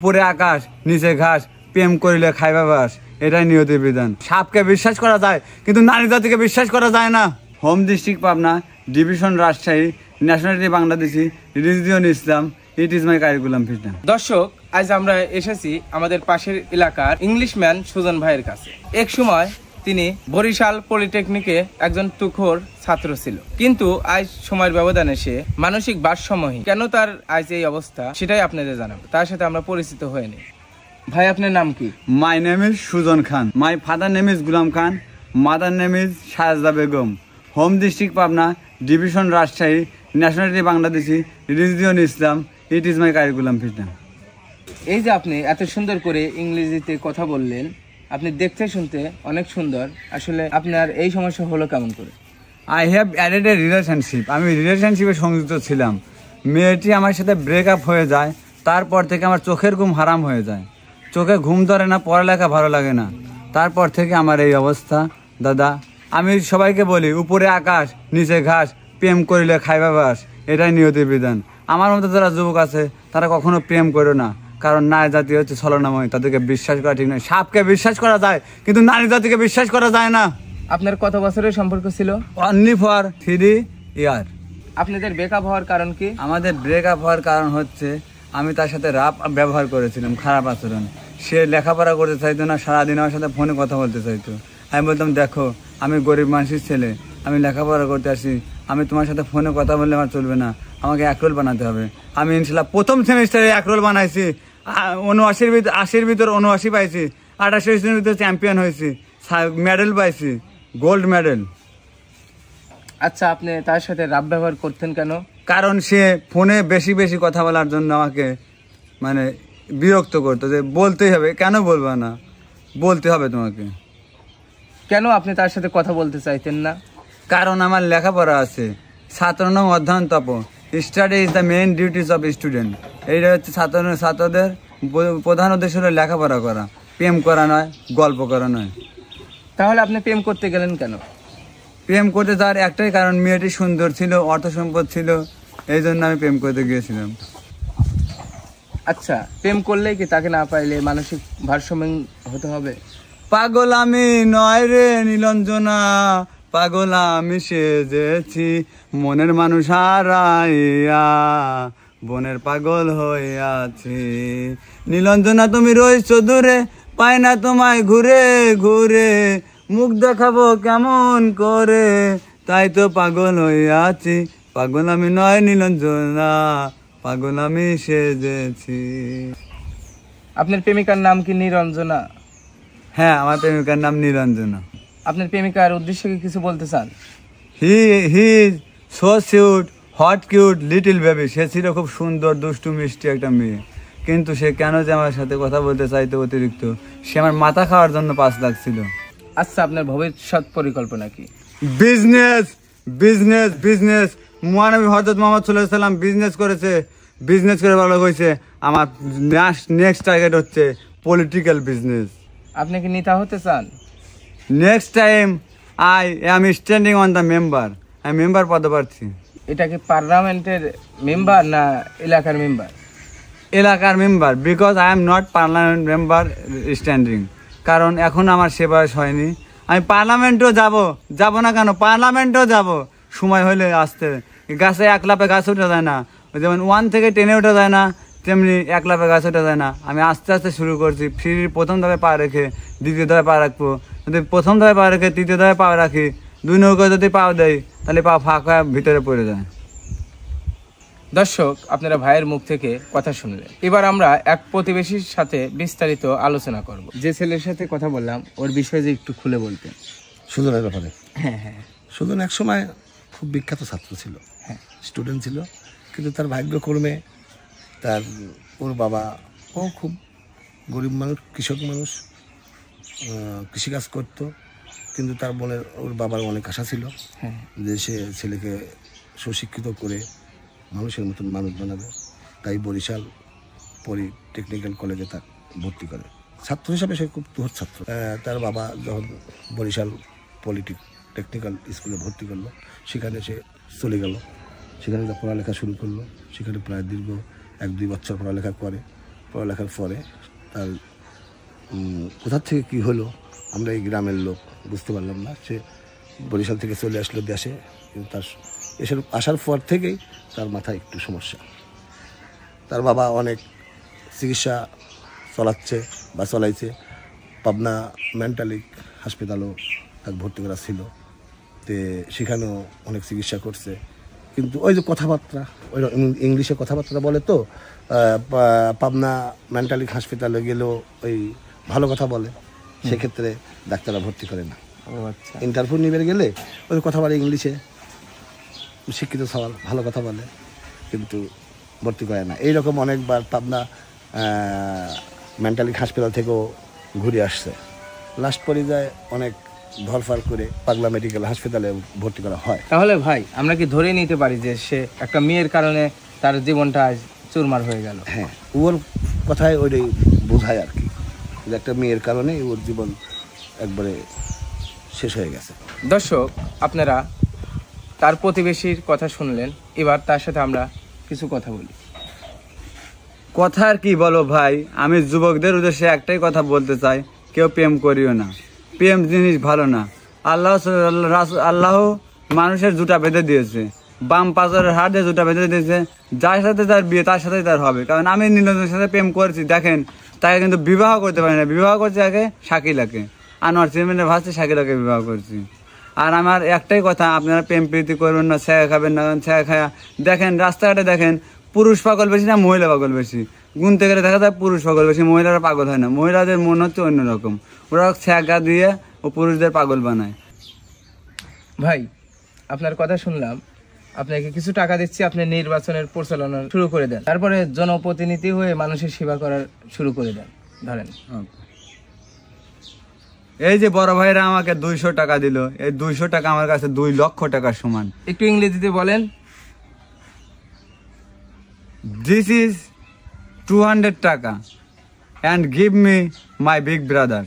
উপরে আকাশ নিচে ঘাস, প্রেম করিলে খাইবা বাস, এটাই নিয়তির বিধান। সাপকে বিশ্বাস করা যায় কিন্তু নারী জাতিকে বিশ্বাস করা যায় না। Home district Pabna, division Rajshahi, nationality Bangladeshi, religion Islam, it is my curriculum ফিটনা। দর্শক, আজ আমরা এসেছি আমাদের পাশের এলাকার ইংলিশম্যান সুজন ভাইয়ের কাছে। এক সময় তিনি বরিশাল পলিটেকনিকে একজন তুখোর ছাত্র ছিল, কিন্তু আজ সময়ের ব্যবধানে সে মানসিক ভারসাম্যহীন। কেন তার আজ এই অবস্থা সেটাই আপনাদের জানাবো। তার সাথে আমরা পরিচিত হয়ে নিই। ভাই, আপনার নাম কি? My name is Sujan Khan, my father name is Gulam Khan, mother name is Shayja Begum. Home district Pabna, division Rajshahi, nationality Bangladeshi, religion Islam, it is my curriculum ফিটনা। এই যে আপনি এত সুন্দর করে ইংরেজিতে কথা বললেন, আপনি দেখতে শুনতে অনেক সুন্দর, আসলে আপনার এই সমস্যা হলো কেমন করে? I have added A relationship. আমি রিলেশনশিপে সংযুক্ত ছিলাম। মেয়েটি আমার সাথে ব্রেকআপ হয়ে যায়, তারপর থেকে আমার চোখের ঘুম হারাম হয়ে যায়। চোখে ঘুম ধরে না, পড়ালেখা ভালো লাগে না। তারপর থেকে আমার এই অবস্থা। দাদা, আমি সবাইকে বলি, উপরে আকাশ নিচে ঘাস, প্রেম করিলে খাইবা বাস, এটাই নিয়তির বিধান। আমার মতো যারা যুবক আছে তারা কখনো প্রেম করো না, কারণ নারী জাতি হচ্ছে ছলনাময়, তাদেরকে বিশ্বাস করা ঠিক নয়। সাপকে বিশ্বাস করা যায় কিন্তু নারী জাতিকে বিশ্বাস করা যায় না। আপনার কত বছরের সম্পর্ক ছিল? অনলি ফর 3 ইয়ার। আপনাদের ব্রেকআপ হওয়ার কারণ কি? আমাদের ব্রেকআপ হওয়ার কারণ হচ্ছে আমি তার সাথে রাফ ব্যবহার করেছিলাম, খারাপ আচরণ। সে লেখাপড়া করতে চাইতো না, সারাদিন আমার সাথে ফোনে কথা বলতে চাইতো। আমি বলতাম, দেখো আমি গরিব মানুষের ছেলে, আমি লেখাপড়া করতে আসি, আমি তোমার সাথে ফোনে কথা বললে আমার চলবে না, আমাকে একরোল বানাতে হবে। আমি ইনশাল্লাহ প্রথম সেমিস্টারে একরোল বানাইছি, 80-র ভিতর 79 পাইছি, 28 ভিতর চ্যাম্পিয়ন হয়েছি, মেডেল পাইছি, গোল্ড মেডেল। আচ্ছা, আপনি তার সাথে রাফ ব্যবহার করতেন কেন? কারণ সে ফোনে বেশি বেশি কথা বলার জন্য আমাকে মানে বিরক্ত করতো, যে বলতেই হবে। কেন বলবো না, বলতে হবে তোমাকে। কেন আপনি তার সাথে কথা বলতে চাইতেন না? কারণ আমার লেখাপড়া আছে। ছাত্রনং অধ্যয়ন তপ, study is the main duties of student. এইটা হচ্ছে ছাত্রদের প্রধান উদ্দেশ্য হলো লেখাপড়া করা, প্রেম করা নয়, গল্প করা নয়। তাহলে আপনি প্রেম করতে গেলেন কেন? প্রেম করতে যাওয়ার একটাই কারণ, মেয়েটি সুন্দর ছিল, অর্থ সম্পদ ছিল, এই জন্য আমি প্রেম করতে গিয়েছিলাম। আচ্ছা, প্রেম করলেই কি তাকে না পাইলে মানসিক ভারসাম্য হতে হবে? পাগল আমি নয় রে নীলঞ্জনা, পাগল আমি সেজেছি, মনের মানুষ হারাইয়া বনের পাগল হয়ে আছি। নীলঞ্জনা তুমি রইছো দূরে, পাই না তোমায় ঘুরে ঘুরে, মুখ দেখাবো কেমন করে, তাই তো পাগল হয়ে আছি। পাগল আমি নয় নীলঞ্জনা, পাগল আমি সেজেছি। আপনার প্রেমিকার নাম কি নিরঞ্জনা? হ্যাঁ, আমার প্রেমিকার নাম নিরঞ্জনা। আপনার প্রেমিকার উদ্দেশ্যে কি কিছু বলতে চান? He is so cute, hot cute little baby. সে ছিল খুব সুন্দর, দুষ্টু মিষ্টি একটা মেয়ে, কিন্তু সে কেন যে আমার সাথে কথা বলতে চাইতো অতিরিক্ত, সে আমার মাথা খাওয়ার জন্য 5 লাখ ছিল। আচ্ছা, আপনার ভবিষ্যৎ পরিকল্পনা কি? Business business business. মহানবী হযরত মুহাম্মদ সাল্লাল্লাহু আলাইহি ওয়াসাল্লাম বিজনেস করেছে, বিজনেস করে ভালো হয়েছে। আমার নেক্সট টার্গেট হচ্ছে পলিটিক্যাল বিজনেস। আপনি কি নেতা হতে চান? Next time I am standing on the member. আমি মেম্বার পদপ্রার্থী। এটা কি পার্লামেন্টের মেম্বার না এলাকার মেম্বার? এলাকার member, because I am not parliament member standing. কারণ এখন আমার সে বয়স হয়নি। আমি পার্লামেন্টও যাব না কেন, পার্লামেন্টও যাব সময় হলে। আসতে গাছে 1 লাফে গাছ উঠে যায় না, যেমন 1 থেকে 10-এ উঠে যায় না, তেমনি 1 লাফে গাছ উঠে যায় না। আমি আস্তে আস্তে শুরু করছি। ফ্রির প্রথম ধাপে পা রেখে দ্বিতীয় ধাপে পা রাখবো, যদি প্রথম ধাপে পা রেখে তৃতীয় ধাপে পা রাখি, 2 নৌকায় যদি পাও দেয় তাহলে পা ফাঁকা ভিতরে পড়ে যায়। দর্শক, আপনারা ভাইয়ের মুখ থেকে কথা শুনলেন। এবার আমরা এক প্রতিবেশীর সাথে বিস্তারিত আলোচনা করব। যে ছেলের সাথে কথা বললাম ওর বিষয়ে যে একটু খুলে বলতেন। সুজনের ব্যাপারে? হ্যাঁ হ্যাঁ। সুজন এক সময় খুব বিখ্যাত ছাত্র ছিল, হ্যাঁ, স্টুডেন্ট ছিল, কিন্তু তার ভাগ্যক্রমে ওর বাবা, ও খুব গরিব মানুষ, কৃষক মানুষ, কৃষিকাজ করতো, কিন্তু তার ওর বাবার অনেক আশা ছিল যে সে ছেলেকে সুশিক্ষিত করে মানুষের মতন মানুষ বানাবে। তাই বরিশাল পলিটেকনিক্যাল কলেজে তার ভর্তি করে। ছাত্র হিসাবে সে খুব তুহর ছাত্র। তার বাবা যখন বরিশাল পলিটেকনিক্যাল স্কুলে ভর্তি করলো, সেখানে সে চলে গেল। সেখানে পড়ালেখা শুরু করলো। সেখানে প্রায় দীর্ঘ 1-2 বছর পড়ালেখা করে পড়ালেখার পরে তার কোথা থেকে কি হলো আমরা এই গ্রামের লোক বুঝতে পারলাম না। সে বরিশাল থেকে চলে আসলো দেশে, কিন্তু তার আসার পর থেকেই তার মাথায় একটু সমস্যা। তার বাবা অনেক চিকিৎসা চলাইছে, পাবনা মেন্টালিক হাসপাতালও তাকে ভর্তি করা ছিল, তে সেখানেও অনেক চিকিৎসা করছে। কিন্তু ওই যে কথাবার্তা, ওই ইংলিশে কথাবার্তা বলে, তো পাবনা মেন্টালিক হাসপাতালে গেলেও ওই ভালো কথা বলে, সেক্ষেত্রে ডাক্তাররা ভর্তি করে না। ইন্টারভিউ নিবে গেলে ওই কথা বলে ইংলিশে, শিক্ষিত সওয়াল ভালো কথা বলে, কিন্তু ভর্তি করে না। এইরকম অনেকবার পাবনা মেন্টালিক হাসপাতাল থেকেও ঘুরে আসছে। লাস্ট পর্যায়ে অনেক ধরফার করে পাগলা মেডিকেল হাসপাতালে ভর্তি করা হয়। তাহলে ভাই আমরা কি ধরে নিতে পারি যে সে একটা মেয়ের কারণে তার জীবনটা আজ চুরমার হয়ে গেল? হ্যাঁ, ওর কথায় ওইটাই বোঝায় আর কি, যে একটা মেয়ের কারণে ওর জীবন একবারে শেষ হয়ে গেছে। দর্শক, আপনারা তার প্রতিবেশীর কথা শুনলেন, এবার তার সাথে আমরা কিছু কথা বলি। কথা আর কি বলো ভাই, আমি যুবকদের উদ্দেশ্যে একটাই কথা বলতে চাই, কেউ প্রেম করিও না। প্রেম জিনিস ভালো না। আল্লাহ মানুষের জুটা বেঁধে দিয়েছে, বাম পাঁচরের হাত দিয়ে জুটা বেঁধে দিয়েছে। যার সাথে তার বিয়ে তার সাথেই তার হবে। কারণ আমি নীলজের সাথে প্রেম করেছি, দেখেন তাকে কিন্তু বিবাহ করতে পারি না। বিবাহ করছে আগে শাকিলাকে, আনোয়ার চেয়ারম্যানের ভাবছে শাকিলাকে বিবাহ করছি। আর আমার একটাই কথা, আপনারা প্রেম প্রীতি করবেন না, ছেঁকা খাবেন না। কারণ ছেঁকা খায়া দেখেন রাস্তাঘাটে দেখেন পুরুষ পাগল বেশি না মহিলা পাগল বেশি। গুনতে গেলে দেখা যায় পুরুষ পাগল বেশি, মহিলারা পাগল হয় না। মহিলাদের মন হচ্ছে অন্যরকম, ওরা ছেঁকা দিয়ে ও পুরুষদের পাগল বানায়। ভাই আপনার কথা শুনলাম, আপনাকে কিছু টাকা দিচ্ছি, আপনি নির্বাচনের পরিচালনা শুরু করে দেন, তারপরে জনপ্রতিনিধি হয়ে মানুষের সেবা করার শুরু করে দেন। ধরেন এই যে বড় ভাইরা আমাকে 200 টাকা দিল, এই 200 টাকা আমার কাছে 2 লক্ষ টাকার সমান। একটু ইংরেজিতে বলেন। This is 200 টাকা and give me my big brother.